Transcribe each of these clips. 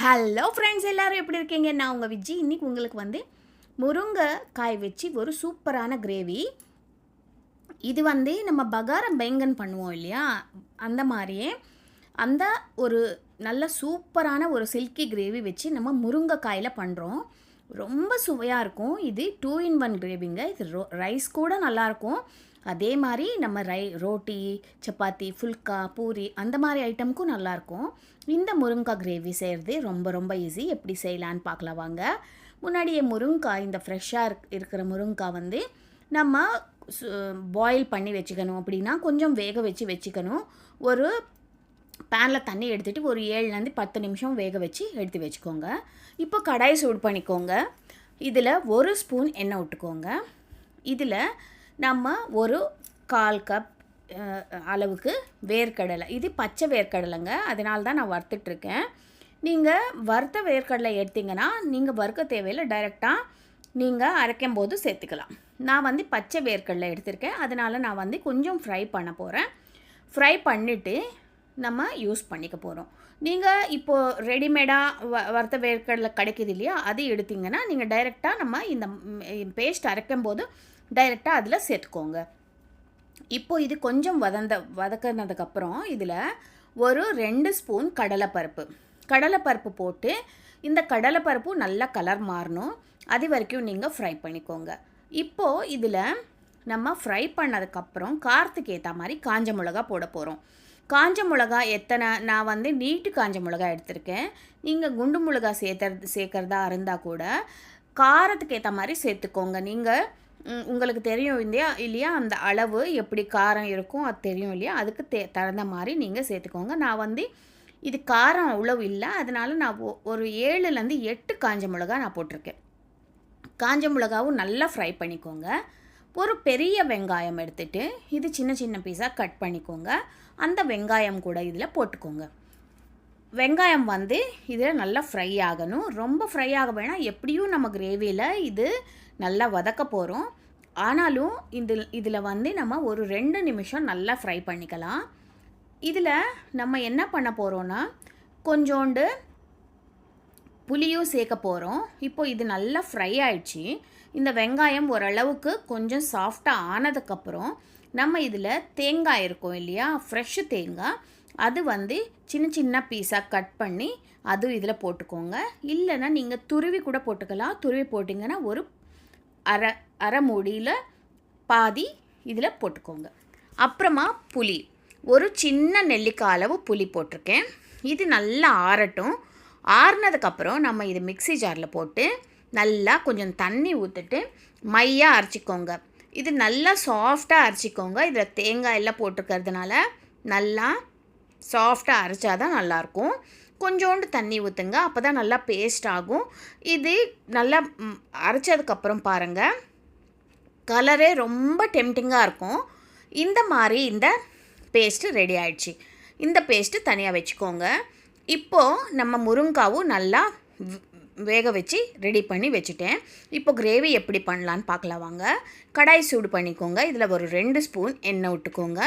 Hello friends, எல்லோரும் எப்படி இருக்கீங்க? நான் உங்கள் விஜி. இன்றைக்கி உங்களுக்கு முருங்கைக்காய் வச்சு ஒரு சூப்பரான கிரேவி. இது நம்ம பகாரம் பேங்கன் பண்ணுவோம் இல்லையா, அந்த மாதிரியே அந்த ஒரு நல்ல சூப்பரான ஒரு சில்கி கிரேவி வச்சு நம்ம முருங்கைக்காயில் பண்ணுறோம். ரொம்ப சுவையாக இருக்கும். இது 2 in 1 கிரேவிங்க. இது ரைஸ் கூட நல்லாயிருக்கும். அதே மாதிரி நம்ம ரோட்டி, சப்பாத்தி, ஃபுல்கா, பூரி அந்த மாதிரி ஐட்டமுக்கும் நல்லாயிருக்கும். இந்த முருங்கைக்காய் கிரேவி செய்கிறது ரொம்ப ரொம்ப ஈஸி. எப்படி செய்யலான்னு பார்க்கலாம் வாங்க. முன்னாடியே முருங்கைக்காய், இந்த ஃப்ரெஷ்ஷாக இருக்கிற முருங்கைக்காய் நம்ம பாயில் பண்ணி வச்சுக்கணும். அப்படின்னா கொஞ்சம் வேக வச்சுக்கணும். ஒரு பேனில் தண்ணி எடுத்துகிட்டு ஒரு 7லேருந்து 10 நிமிஷம் வேக வச்சு எடுத்து வச்சுக்கோங்க. இப்போ கடாய் சூடு பண்ணிக்கோங்க. இதில் 1 ஸ்பூன் எண்ணெய் விட்டுக்கோங்க. இதில் நம்ம ஒரு 1/4 கப் அளவுக்கு வேர்க்கடலை, இது பச்சை வேர்க்கடலைங்க, அதனால தான் நான் வறுத்துட்ருக்கேன். நீங்கள் வறுத்த வேர்க்கடலை எடுத்திங்கன்னா நீங்கள் வறுக்க தேவையில்லை, டைரெக்டாக நீங்கள் அரைக்கும் போது சேர்த்துக்கலாம். நான் பச்சை வேர்க்கடலை எடுத்திருக்கேன், அதனால் நான் கொஞ்சம் ஃப்ரை பண்ண போகிறேன். ஃப்ரை பண்ணிவிட்டு நம்ம யூஸ் பண்ணிக்க போகிறோம். நீங்கள் இப்போது ரெடிமேடாக வறுத்த வேர்க்கடலை கிடைக்கிது இல்லையா, அது எடுத்திங்கன்னா நீங்கள் டைரெக்டாக நம்ம இந்த பேஸ்ட் அரைக்கும் போது டைரெக்டாக அதில் சேர்த்துக்கோங்க. இப்போது இது கொஞ்சம் வதக்கினதுக்கப்புறம் இதில் ஒரு 2 ஸ்பூன் கடலைப்பருப்பு போட்டு இந்த கடலைப்பருப்பு நல்லா கலர் மாறணும், அது வரைக்கும் நீங்கள் ஃப்ரை பண்ணிக்கோங்க. இப்போது இதில் நம்ம ஃப்ரை பண்ணதுக்கப்புறம் காரத்துக்கு ஏற்ற மாதிரி காஞ்ச மிளகா போட போகிறோம். காஞ்ச மிளகா எத்தனை, நான் நீட்டு காஞ்ச மிளகா எடுத்திருக்கேன். நீங்கள் குண்டு மிளகா சேர்க்கறதா இருந்தால் கூட காரத்துக்கு ஏற்ற மாதிரி சேர்த்துக்கோங்க. நீங்கள் உங்களுக்கு தெரியும் இல்லையா அந்த அளவு எப்படி காரம் இருக்கும் அது தெரியும் இல்லையா, அதுக்கு தகுந்த மாதிரி நீங்கள் சேர்த்துக்கோங்க. நான் இது காரம் அவ்வளவு இல்லை, அதனால் நான் ஒரு 7லேருந்து 8 காஞ்ச மிளகா நான் போட்டிருக்கேன். காஞ்ச மிளகாவும் நல்லா ஃப்ரை பண்ணிக்கோங்க. ஒரு பெரிய வெங்காயம் எடுத்துகிட்டு இது சின்ன சின்ன பீஸாக கட் பண்ணிக்கோங்க. அந்த வெங்காயம் கூட இதில் போட்டுக்கோங்க. வெங்காயம் இதில் நல்லா ஃப்ரை ஆகணும். ரொம்ப ஃப்ரை ஆக வேணாம், எப்படியும் நம்ம கிரேவியில் இது நல்லா வதக்க போகிறோம். ஆனாலும் இதில் நம்ம ஒரு 2 நிமிஷம் நல்லா ஃப்ரை பண்ணிக்கலாம். இதில் நம்ம என்ன பண்ண போகிறோன்னா கொஞ்சோண்டு புளியும் சேர்க்க போகிறோம். இப்போ இது நல்லா ஃப்ரை ஆயிடுச்சு. இந்த வெங்காயம் ஓரளவுக்கு கொஞ்சம் சாஃப்டாக ஆனதுக்கப்புறம் நம்ம இதில் தேங்காய் இருக்கும் இல்லையா, ஃப்ரெஷ்ஷு தேங்காய், அது சின்ன சின்ன பீஸாக கட் பண்ணி அதுவும் இதில் போட்டுக்கோங்க. இல்லைன்னா நீங்கள் துருவி கூட போட்டுக்கலாம். துருவி போட்டிங்கன்னா ஒரு அரை மூடியில் பாதி இதில் போட்டுக்கோங்க. அப்புறமா புளி, ஒரு சின்ன நெல்லிக்காய் அளவு புளி போட்டிருக்கேன். இது நல்லா ஆறட்டும். ஆறுனதுக்கப்புறம் நம்ம இது மிக்ஸி ஜாரில் போட்டு நல்லா கொஞ்சம் தண்ணி ஊற்றிட்டு மையாக அரைச்சிக்கோங்க. இது நல்லா சாஃப்டாக அரைச்சிக்கோங்க. இதில் தேங்காய் எல்லாம் போட்டிருக்கிறதுனால நல்லா சாஃப்டாக அரைச்சா தான் நல்லாயிருக்கும். கொஞ்சோண்டு தண்ணி ஊற்றுங்க, அப்போ தான் நல்லா பேஸ்ட் ஆகும். இது நல்லா அரைச்சதுக்கப்புறம் பாருங்கள், கலரே ரொம்ப டெம்டிங்காக இருக்கும். இந்த மாதிரி இந்த பேஸ்ட்டு ரெடி ஆயிடுச்சு. இந்த பேஸ்ட்டு தனியாக வச்சுக்கோங்க. இப்போது நம்ம முருங்காவும் நல்லா வேக வச்சு ரெடி பண்ணி வச்சுட்டேன். இப்போ கிரேவி எப்படி பண்ணலான்னு பார்க்கலாம் வாங்க. கடாய் சூடு பண்ணிக்கோங்க. இதில் ஒரு 2 ஸ்பூன் எண்ணெய் விட்டுக்கோங்க.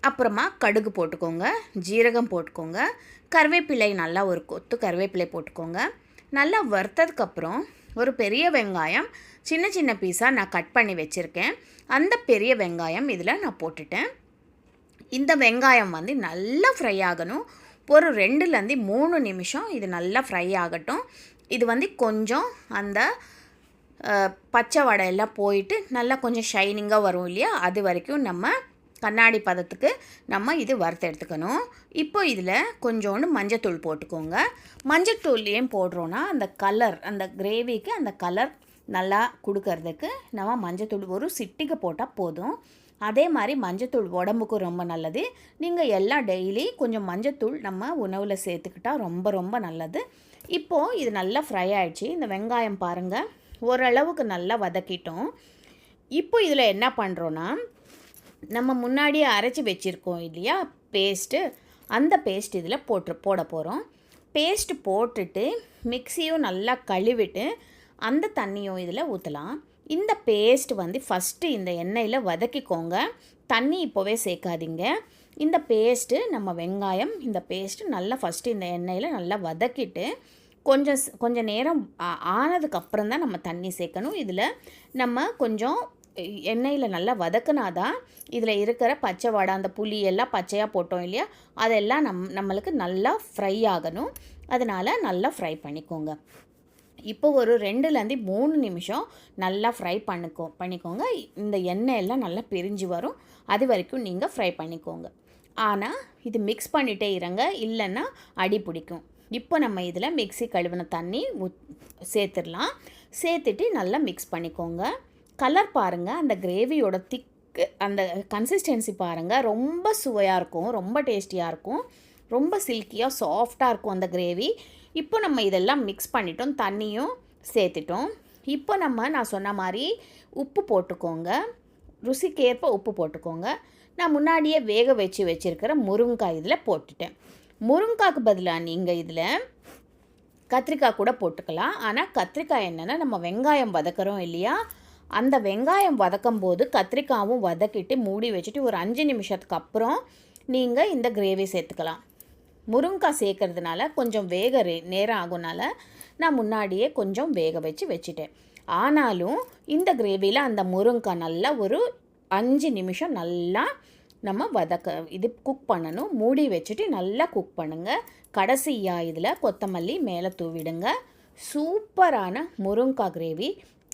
அப்புறமா கடுகு போட்டுக்கோங்க, ஜீரகம் போட்டுக்கோங்க, கருவேப்பிலை நல்லா ஒரு கொத்து கருவேப்பிலை போட்டுக்கோங்க. நல்லா வறுத்ததுக்கப்புறம் ஒரு பெரிய வெங்காயம் சின்ன சின்ன பீஸாக நான் கட் பண்ணி வச்சுருக்கேன். அந்த பெரிய வெங்காயம் இதில் நான் போட்டுட்டேன். இந்த வெங்காயம் நல்லா ஃப்ரை ஆகணும். ஒரு 2லேருந்து 3 நிமிஷம் இது நல்லா ஃப்ரை ஆகட்டும். இது கொஞ்சம் அந்த பச்சை வடையெல்லாம் போயிட்டு நல்லா கொஞ்சம் ஷைனிங்காக வரும் இல்லையா, அது வரைக்கும் நம்ம கண்ணாடி பதத்துக்கு நம்ம இது வறுத்து எடுத்துக்கணும். இப்போ இதில் கொஞ்சோண்டு மஞ்சத்தூள் போட்டுக்கோங்க. மஞ்சத்தூள் ஏன் போடுறோன்னா அந்த கலர், அந்த கிரேவிக்கு அந்த கலர் நல்லா கொடுக்கறதுக்கு நம்ம மஞ்சத்தூள் ஒரு சிட்டிகை போட்டால் போதும். அதே மாதிரி மஞ்சத்தூள் உடம்புக்கும் ரொம்ப நல்லது. நீங்கள் எல்லாம் டெய்லி கொஞ்சம் மஞ்சத்தூள் நம்ம உணவில் சேர்த்துக்கிட்டால் ரொம்ப ரொம்ப நல்லது. இப்போது இது நல்லா ஃப்ரை ஆகிடுச்சு. இந்த வெங்காயம் பாருங்கள் ஓரளவுக்கு நல்லா வதக்கிட்டோம். இப்போ இதில் என்ன பண்ணுறோன்னா நம்ம முன்னாடியே அரைச்சி வச்சுருக்கோம் இல்லையா பேஸ்ட்டு, அந்த பேஸ்ட் இதில் போட போகிறோம். பேஸ்ட்டு போட்டுட்டு மிக்ஸியும் நல்லா கழுவிட்டு அந்த தண்ணியும் இதில் ஊற்றலாம். இந்த பேஸ்ட் ஃபஸ்ட்டு இந்த எண்ணெயில் வதக்கிக்கோங்க. தண்ணி இப்போவே சேர்க்காதீங்க. இந்த பேஸ்ட்டு நம்ம வெங்காயம் இந்த பேஸ்ட்டு நல்லா ஃபஸ்ட்டு இந்த எண்ணெயில் நல்லா வதக்கிட்டு கொஞ்சம் நேரம் ஆனதுக்கப்புறம் தான் நம்ம தண்ணி சேர்க்கணும். இதில் நம்ம கொஞ்சம் எண்ணெயில் நல்லா வதக்குனாதான் இதில் இருக்கிற பச்சை வாடை, அந்த புளி எல்லாம் பச்சையாக போட்டோம் இல்லையா, அதெல்லாம் நம்மளுக்கு நல்லா ஃப்ரை ஆகணும். அதனால் நல்லா ஃப்ரை பண்ணிக்கோங்க. இப்போ ஒரு 2லேருந்து 3 நிமிஷம் நல்லா ஃப்ரை பண்ணிக்கோங்க. இந்த எண்ணெய் எல்லாம் நல்லா பிரிஞ்சு வரும். அது வரைக்கும் நீங்கள் ஃப்ரை பண்ணிக்கோங்க. ஆனால் இது மிக்ஸ் பண்ணிகிட்டே இருங்க, இல்லைன்னா அடி பிடிக்கும். இப்போ நம்ம இதில் மிக்ஸி கழுவின தண்ணி சேர்த்துடலாம். சேர்த்துட்டு நல்லா மிக்ஸ் பண்ணிக்கோங்க. கலர் பாருங்கள், அந்த கிரேவியோட திக்கு அந்த கன்சிஸ்டன்சி பாருங்கள், ரொம்ப சுவையாக இருக்கும், ரொம்ப டேஸ்டியாக இருக்கும், ரொம்ப சில்கியாக சாஃப்டாக இருக்கும் அந்த கிரேவி. இப்போ நம்ம இதெல்லாம் மிக்ஸ் பண்ணிட்டோம், தண்ணியும் சேர்த்துட்டோம். இப்போ நான் சொன்ன மாதிரி உப்பு போட்டுக்கோங்க, ருசிக்கேற்ப உப்பு போட்டுக்கோங்க. நான் முன்னாடியே வேக வச்சுருக்கிற முருங்கைக்காய் இதில் போட்டுட்டேன். முருங்கைக்காய்க்கு பதிலாக நீங்கள் இதில் கத்திரிக்காய் கூட போட்டுக்கலாம். ஆனால் கத்திரிக்காய் என்னென்னா, நம்ம வெங்காயம் வதக்குறோம் இல்லையா, அந்த வெங்காயம் வதக்கும் போது கத்திரிக்காயும் வதக்கிட்டு மூடி வச்சுட்டு ஒரு 5 நிமிஷத்துக்கு அப்புறம் நீங்கள் இந்த கிரேவி சேர்த்துக்கலாம். முருங்கைக்காய் சேர்க்கறதுனால கொஞ்சம் நேரம் ஆகுனால நான் முன்னாடியே கொஞ்சம் வேக வச்சுட்டேன். ஆனாலும் இந்த கிரேவியில் அந்த முருங்கைக்காய் நல்லா ஒரு 5 நிமிஷம் நல்லா நம்ம இது குக் பண்ணணும். மூடி வச்சுட்டு நல்லா குக் பண்ணுங்கள். கடைசியாக இதில் கொத்தமல்லி மேலே தூவிடுங்க. சூப்பரான முருங்கைக்காய் கிரேவி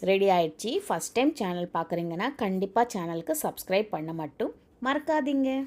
ரெடி ஆயிடுச்சு. ஃபஸ்ட் டைம் சேனல் பார்க்குறீங்கன்னா கண்டிப்பாக சேனலுக்கு சப்ஸ்கிரைப் பண்ண மட்டும் மறக்காதீங்க.